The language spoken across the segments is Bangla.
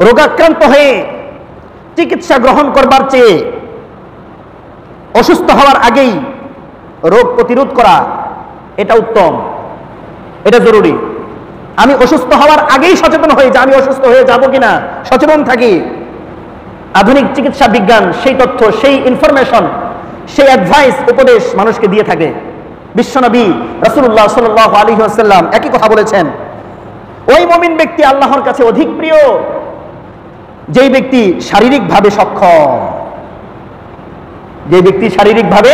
রোগাক্রান্ত হয়ে চিকিৎসা গ্রহণ করবার চেয়ে অসুস্থ হওয়ার আগেই রোগ প্রতিরোধ করা এটা উত্তম, এটা জরুরি। আমি অসুস্থ হওয়ার আগেই সচেতন হই যে আমি অসুস্থ হয়ে যাব কিনা, সচেতন থাকি। আধুনিক চিকিৎসা বিজ্ঞান সেই তথ্য, সেই ইনফরমেশন, সেই অ্যাডভাইস, উপদেশ মানুষকে দিয়ে থাকে। বিশ্বনবী রাসূলুল্লাহ সাল্লাল্লাহু আলাইহি ওয়াসাল্লাম একই কথা বলেছেন, ওই মুমিন ব্যক্তি আল্লাহর কাছে অধিক প্রিয় যেই ব্যক্তি শারীরিকভাবে সক্ষম, যে ব্যক্তি শারীরিকভাবে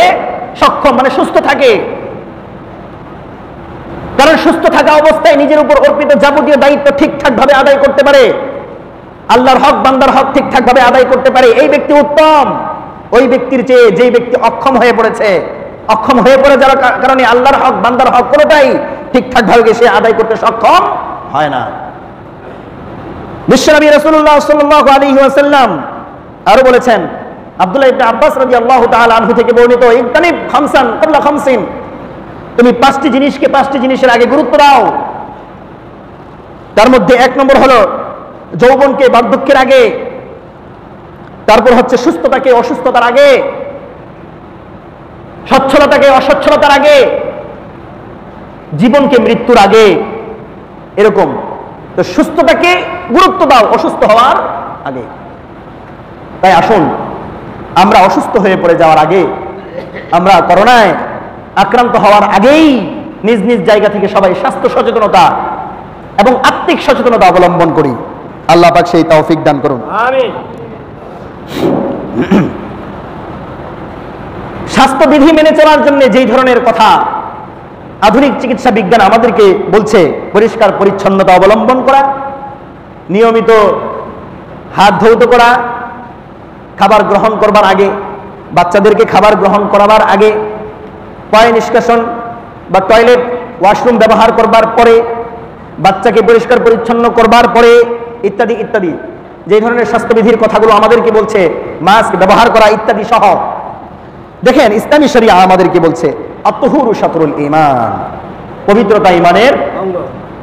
সক্ষম মানে সুস্থ থাকে। কারণ সুস্থ থাকা অবস্থায় নিজের উপর অর্পিত যাবতীয় দায়িত্ব ঠিকঠাক ভাবে আদায় করতে পারে, আল্লাহর হক বান্দার হক ঠিকঠাক ভাবে আদায় করতে পারে, এই ব্যক্তি উত্তম ওই ব্যক্তির চেয়ে যেই ব্যক্তি অক্ষম হয়ে পড়েছে। অক্ষম হয়ে পড়ে যাওয়ার কারণে আল্লাহর হক বান্দার হক কোনোটাই ঠিকঠাক ভাবে সে আদায় করতে সক্ষম হয় না। বিশ্বনবী রাসূলুল্লাহ সাল্লাল্লাহু আলাইহি ওয়াসাল্লাম আরো বলেছেন, আব্দুল্লাহ ইবনে আব্বাস রাদিয়াল্লাহু তাআলা আনহু থেকে বর্ণিত, ইগতানিব খামসান ক্বাবলা খামসিন, তুমি 5টি জিনিসকে 5টি জিনিসের আগে গুরুত্ব দাও। তার মধ্যে 1 নম্বর হলো যৌবনকে বার্ধক্যের আগে, তারপর হচ্ছে সুস্থতাকে অসুস্থতার আগে, সচ্ছলতাকে অসচ্ছলতার আগে, জীবনকে মৃত্যুর আগে। এরকম তো সুস্থতাকে গুরুত্ব দাও অসুস্থ হওয়ার আগে। তাই আসুন আমরা অসুস্থ হয়ে পড়ে যাওয়ার আগে, আমরা করোনায় আক্রান্ত হওয়ার আগেই নিজ নিজ জায়গা থেকে সবাই স্বাস্থ্য সচেতনতা এবং আত্মিক সচেতনতা অবলম্বন করি। আল্লাহ পাক সেই তৌফিক দান করুন, আমিন। স্বাস্থ্যবিধি মেনে চলার জন্য যেই ধরনের কথা আধুনিক চিকিৎসা বিজ্ঞান আমাদেরকে বলছে, পরিষ্কার পরিচ্ছন্নতা অবলম্বন করা, নিয়মিত হাত ধৌত করা, খাবার গ্রহণ করবার আগে, বাচ্চাদেরকে খাবার গ্রহণ করাবার আগে, পয় নিষ্কাশন বা টয়লেট ওয়াশরুম ব্যবহার করবার পরে, বাচ্চাকে পরিষ্কার পরিচ্ছন্ন করবার পরে, ইত্যাদি ইত্যাদি যে ধরনের স্বাস্থ্যবিধির কথাগুলো আমাদেরকে বলছে, মাস্ক ব্যবহার করা ইত্যাদি সহ। দেখেন ইসলামী শরিয়া আমাদেরকে বলছে আত-তুহুরু শাতরুল ঈমান, পবিত্রতা ঈমানের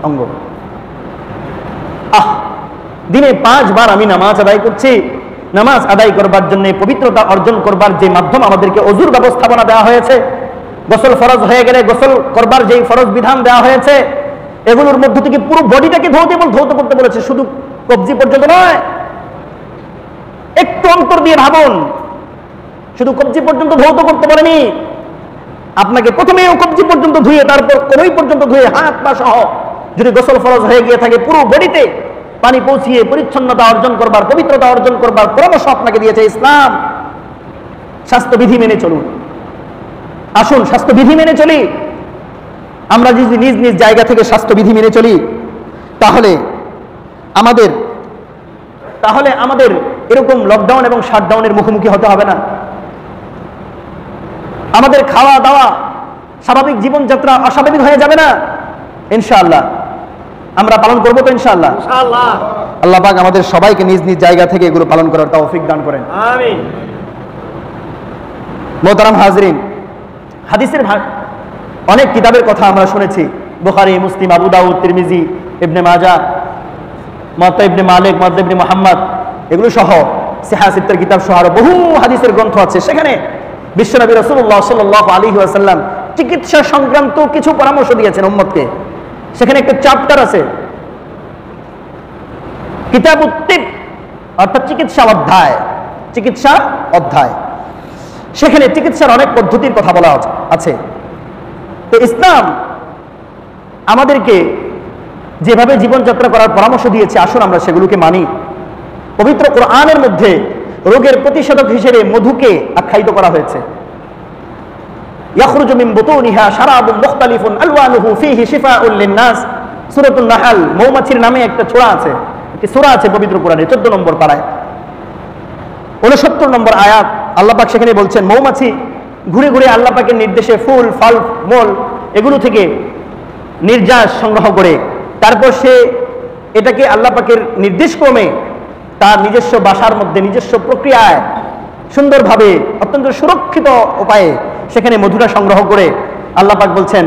অঙ্গ। দিনে 5 বার আমি নামাজ আদায় করছি, নামাজ আদায় করবার জন্য পবিত্রতা অর্জন করবার যে মাধ্যম আমাদেরকে অজুর ব্যবস্থাপনা দেওয়া হয়েছে, গোসল ফরজ হয়ে গেলে গোসল করবার যেই ফরজ বিধান দেওয়া হয়েছে, এগুলোর মধ্য থেকে পুরো বডিটাকে ধৌত করতে বলেছে, শুধু কবজি পর্যন্ত নয়। একটু অন্তর দিয়ে ভাবুন, শুধু কবজি পর্যন্ত ধৌত করতে বলেনি, আপনাকে প্রথমে কবজি পর্যন্ত ধুয়ে, তারপর কোনই পর্যন্ত ধুয়ে, হাত পা সহ যদি গোসল ফরজ হয়ে গিয়ে থাকে, পুরো বডিতে পানি পৌঁছিয়ে পরিচ্ছন্নতা অর্জন করবার, পবিত্রতা অর্জন করবার পরামর্শ আপনাকে দিয়েছে ইসলাম। স্বাস্থ্যবিধি মেনে চলুন, আসুন স্বাস্থ্যবিধি মেনে চলি। আমরা যদি নিজ নিজ জায়গা থেকে স্বাস্থ্যবিধি মেনে চলি, তাহলে আমাদের এরকম লকডাউন এবং শাটডাউনের মুখোমুখি হতে হবে না। আমাদের খাওয়া দাওয়া, স্বাভাবিক জীবনযাত্রা অস্বাভাবিক হয়ে যাবে না ইনশাআল্লাহ। আমরা পালন করবো তো ইনশাআল্লাহ। আল্লাহ পাক আমাদের সবাইকে নিজ নিজ জায়গা থেকে এগুলো পালন করার তৌফিক দান করেন, আমিন। মোহতারাম হাজরিন, হাদিসের অনেক কিতাবের কথা আমরা শুনেছি, বুখারী, মুসলিম, আবু দাউদ, তিরমিজি, ইবনে মাজাহ, মুওয়াত্তা ইবনে মালিক, মুওয়াত্তা ইবনে মুহাম্মদ, এগুলো সহ সিহাহ সিত্তার কিতাব সহ আরো বহু হাদিসের গ্রন্থ আছে। সেখানে বিশ্বনবী রাসূলুল্লাহ সাল্লাল্লাহু আলাইহি ওয়াসাল্লাম চিকিৎসা সংক্রান্ত কিছু পরামর্শ দিয়েছেন উম্মতকে। সেখানে একটা চ্যাপ্টার আছে, কিতাবুত তিব, অর্থাৎ চিকিৎসা অধ্যায়, চিকিৎসা অধ্যায়। সেখানে চিকিৎসার অনেক পদ্ধতির কথা বলা আছে। তো ইসলাম আমাদেরকে যেভাবে জীবনযাত্রা করার পরামর্শ দিয়েছে, আসুন আমরা সেগুলোকে মানি। পবিত্র কোরআনের মধ্যে রোগের প্রতিষেধক হিসেবে মধুকে আখ্যায়িত করা হয়েছে। ইয়াখরুজু মিন বুতুনিহা শারাবুন মুখতালিফুন আলওয়ানুহু ফীহি শিফাউন লিন-নাস। সূরাতুন নাহল, মৌমাছির নামে একটা সূরা আছে, একটি সূরা আছে পবিত্র কোরআনে 14 নম্বর পারায় 69 নম্বর আয়াত। আল্লাহ পাক সেখানে বলছেন, মৌমাছি ঘুরে ঘুরে আল্লাহ পাকের নির্দেশে ফুল, ফল, মল এগুলো থেকে নির্যাস সংগ্রহ করে, তারপর সে এটাকে আল্লাহ পাকের নির্দেশ ক্রমে তার নিজস্ব বাসার মধ্যে নিজস্ব প্রক্রিয়ায় সুন্দরভাবে অত্যন্ত সুরক্ষিত উপায়ে সেখানে মধুরা সংগ্রহ করে আল্লাহ পাক বলছেন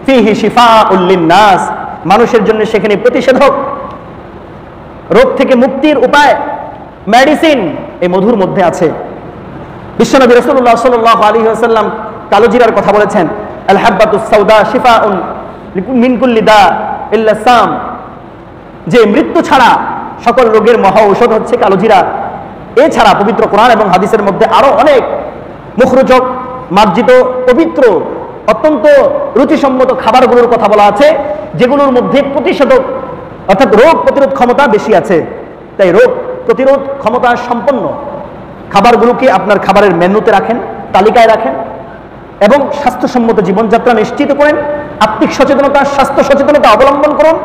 ফীহি শিফাউল লিন-নাস, মানুষের জন্য সেখানে প্রতিষেধক রোগ থেকে মুক্তির উপায়, মেডিসিন এই মধুর মধ্যে আছে। বিশ্বনবী রাসূলুল্লাহ সাল্লাল্লাহু আলাইহি ওয়াসাল্লাম কালোজিরার কথা বলেছেন, আল হাব্বাতুস সাউদা শিফাউন মিন কুল্লি দা ইল্লা সাম, যে মৃত্যু ছাড়া সকল রোগের মহা ঔষধ হচ্ছে কালোজিরা। এছাড়া পবিত্র কোরআন এবং হাদিসের মধ্যে আরো অনেক মুখরোচক, মার্জিত, পবিত্র, অত্যন্ত রুচিসম্মত খাবারগুলোর কথা বলা আছে, যেগুলোর মধ্যে প্রতিষেধক অর্থাৎ রোগ প্রতিরোধ ক্ষমতা বেশি আছে। তাই রোগ প্রতিরোধ ক্ষমতা সম্পন্ন খাবারগুলোকে আপনার খাবারের মেনুতে রাখেন, তালিকায় রাখেন এবং স্বাস্থ্যসম্মত জীবনযাত্রা নিশ্চিত করেন। আত্মিক সচেতনতা, স্বাস্থ্য সচেতনতা অবলম্বন করুন।